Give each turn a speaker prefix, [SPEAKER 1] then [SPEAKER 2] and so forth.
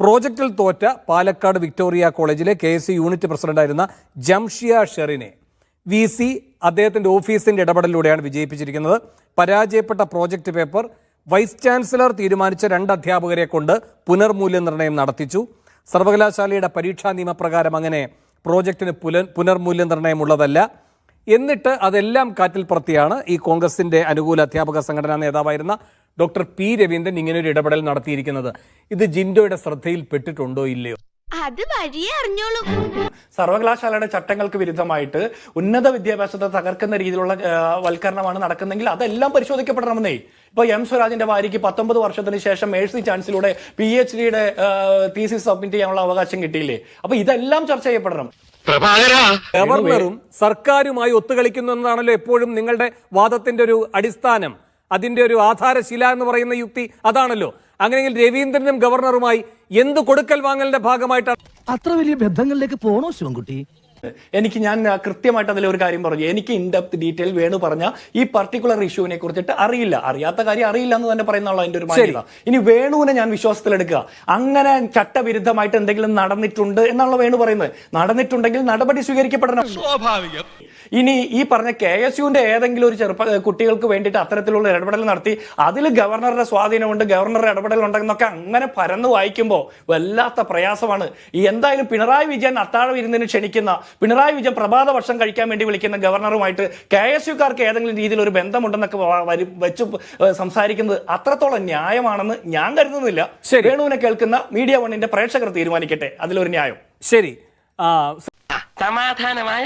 [SPEAKER 1] പ്രോജക്റ്റിൽ തോറ്റ പാലക്കാട് വിക്ടോറിയ കോളേജിലെ KSU യൂണിറ്റ് പ്രസിഡന്റായിരുന്ന ജംഷിയ ഷെറിനെ VC അദ്ദേഹത്തിന്റെ ഓഫീസിന്റെ ഇടപെടലിലൂടെയാണ് വിജയിപ്പിച്ചിരിക്കുന്നത്. പരാജയപ്പെട്ട പ്രോജക്റ്റ് പേപ്പർ വൈസ് ചാൻസലർ തീരുമാനിച്ച 2 അധ്യാപകരെ കൊണ്ട് പുനർമൂല്യനിർണ്ണയം നടത്തിച്ചു. സർവകലാശാലയുടെ പരീക്ഷാ നിയമപ്രകാരം അങ്ങനെ പ്രോജക്റ്റിന് പുനർമൂല്യനിർണ്ണയം ഉള്ളതല്ല. എന്നിട്ട് അതെല്ലാം കാറ്റിൽ പറത്തിയാണ് ഈ കോൺഗ്രസിന്റെ അനുകൂല അധ്യാപക സംഘടനാ നേതാവായിരുന്ന ഡോക്ടർ P. രവീന്ദ്രൻ ഇങ്ങനൊരു ഇടപെടൽ നടത്തിയിരിക്കുന്നത്. ഇത് ജിൻഡോയുടെ ശ്രദ്ധയിൽപ്പെട്ടിട്ടുണ്ടോ ഇല്ലയോ?
[SPEAKER 2] അത് വഴിയേ അറിഞ്ഞോളൂ.
[SPEAKER 3] സർവകലാശാലയുടെ ചട്ടങ്ങൾക്ക് വിരുദ്ധമായിട്ട് ഉന്നത വിദ്യാഭ്യാസത്തെ തകർക്കുന്ന രീതിയിലുള്ള വൽക്കരണമാണ് നടക്കുന്നതെങ്കിൽ അതെല്ലാം പരിശോധിക്കപ്പെടണമെന്നേ. ഇപ്പൊ M. സ്വരാജിന്റെ ഭാര്യയ്ക്ക് 19 വർഷത്തിന് ശേഷം മേഴ്സി ചാൻസിലൂടെ PhD-യുടെ തീസിസ് സബ്മിറ്റ് ചെയ്യാനുള്ള അവകാശം കിട്ടിയില്ലേ? അപ്പൊ ഇതെല്ലാം ചർച്ച ചെയ്യപ്പെടണം.
[SPEAKER 1] ഗവർണറും സർക്കാരുമായി ഒത്തുകളിക്കുന്നു എന്നതാണല്ലോ എപ്പോഴും നിങ്ങളുടെ വാദത്തിന്റെ ഒരു അടിസ്ഥാനം, അതിന്റെ ഒരു ആധാരശില എന്ന് പറയുന്ന യുക്തി അതാണല്ലോ. അങ്ങനെയെങ്കിൽ രവീന്ദ്രനും ഗവർണറുമായി എന്ത് കൊടുക്കൽ വാങ്ങലിന്റെ ഭാഗമായിട്ടാണ്
[SPEAKER 4] അത്ര വലിയ ബന്ധങ്ങളിലേക്ക് പോണോ ശിവൻകുട്ടി?
[SPEAKER 3] ഞാൻ കൃത്യമായിട്ട് അതിൽ ഒരു കാര്യം പറഞ്ഞു. എനിക്ക് ഇൻഡെപ്ത് ഡീറ്റെയിൽ വേണു പറഞ്ഞ ഈ പർട്ടിക്കുലർ ഇഷ്യൂവിനെ കുറിച്ചിട്ട് അറിയാത്ത കാര്യം അറിയില്ല എന്ന് തന്നെ പറയുന്നുള്ള അതിന്റെ ഒരു മാന്യത. ഇനി വേണുവിനെ ഞാൻ വിശ്വാസത്തിലെടുക്കുക. അങ്ങനെ ചട്ടവിരുദ്ധമായിട്ട് എന്തെങ്കിലും നടന്നിട്ടുണ്ട് എന്നുള്ള വേണു പറയുന്നത്. നടന്നിട്ടുണ്ടെങ്കിൽ നടപടി സ്വീകരിക്കപ്പെടണം. സ്വാഭാവികം. ഇനി ഈ പറഞ്ഞ KSUവിന്റെ ഏതെങ്കിലും ഒരു കുട്ടികൾക്ക് വേണ്ടിയിട്ട് അത്തരത്തിലുള്ള ഇടപെടൽ നടത്തി അതിൽ ഗവർണറുടെ സ്വാധീനമുണ്ട്, ഗവർണറുടെ ഇടപെടൽ ഉണ്ടെന്നൊക്കെ അങ്ങനെ പരന്ന് വായിക്കുമ്പോൾ വല്ലാത്ത പ്രയാസമാണ്. എന്തായാലും പിണറായി വിജയൻ അത്താഴ വിരുന്നിന് ക്ഷണിക്കുന്ന, പിണറായി വിജയൻ പ്രഭാത ഭക്ഷണം കഴിക്കാൻ വേണ്ടി വിളിക്കുന്ന ഗവർണറുമായിട്ട് KSUക്കാർക്ക് ഏതെങ്കിലും രീതിയിൽ ഒരു ബന്ധമുണ്ടെന്നൊക്കെ വെച്ച് സംസാരിക്കുന്നത് അത്രത്തോളം ന്യായമാണെന്ന് ഞാൻ കരുതുന്നില്ല. വേണുവിനെ കേൾക്കുന്ന മീഡിയ വണ്ണിന്റെ പ്രേക്ഷകർ തീരുമാനിക്കട്ടെ അതിലൊരു ന്യായം.
[SPEAKER 1] ശരി,
[SPEAKER 5] സമാധാനമായ